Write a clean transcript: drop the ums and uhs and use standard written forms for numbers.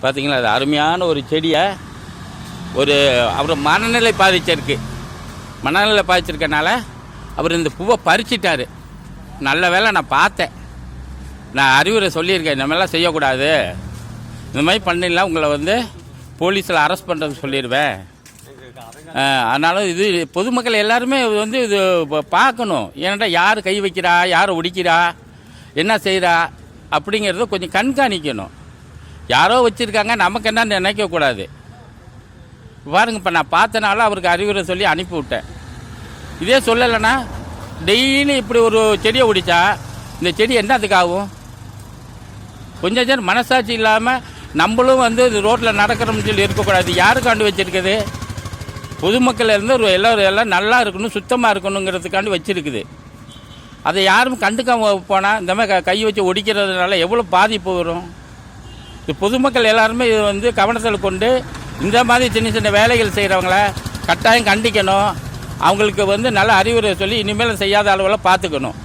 பார்த்தீங்களா, அது அருமையான ஒரு செடியை அவர் மனநிலை பாதிச்சிருக்கு. மனநிலை பாதிச்சிருக்கனால அவர் இந்த பூவை பறிச்சிட்டார். நல்ல வேளை நான் பார்த்தேன். நான் அறிவுரை சொல்லியிருக்கேன், இந்த மாதிரிலாம் செய்யக்கூடாது, இந்த மாதிரி பண்ணிடலாம் உங்களை போலீஸில் அரெஸ்ட் பண்ணுறது சொல்லிடுவேன். அதனால இது பொதுமக்கள் எல்லாருமே இது பார்க்கணும். ஏன்னாட்டா யார் கை வைக்கிறா, யாரை ஒடிக்கிறா, என்ன செய்கிறா அப்படிங்கிறத கொஞ்சம் கண்காணிக்கணும். யாரோ வச்சுருக்காங்க, நமக்கு என்ன நினைக்கக்கூடாது. பாருங்க, இப்போ நான் பார்த்தனால அவருக்கு அறிவுரை சொல்லி அனுப்பி விட்டேன். இதே சொல்லலைன்னா டெய்லி இப்படி ஒரு செடியை ஒடிச்சா இந்த செடி என்னத்துக்கு ஆகும்? கொஞ்சம் மனசாட்சி இல்லாமல் நம்மளும் ரோட்டில் நடக்கிறோம்னு சொல்லி இருக்கக்கூடாது. யாருக்காண்டு வச்சுருக்குது? பொதுமக்கள் எல்லாம் நல்லா இருக்கணும், சுத்தமாக இருக்கணுங்கிறதுக்காண்டி வச்சுருக்குது. அதை யாரும் கண்டுக்காம போனால் இந்த மாதிரி கை வச்சு ஒடிக்கிறதுனால எவ்வளோ பாதிப்பு வரும்? பொதுமக்கள் எல்லாருமே இது கவனத்தில் கொண்டு இந்த மாதிரி சின்ன சின்ன வேலைகள் செய்கிறவங்கள கட்டாயம் கண்டிக்கணும். அவங்களுக்கு நல்ல அறிவுரை சொல்லி இனிமேல் செய்யாத அளவில் பார்த்துக்கணும்.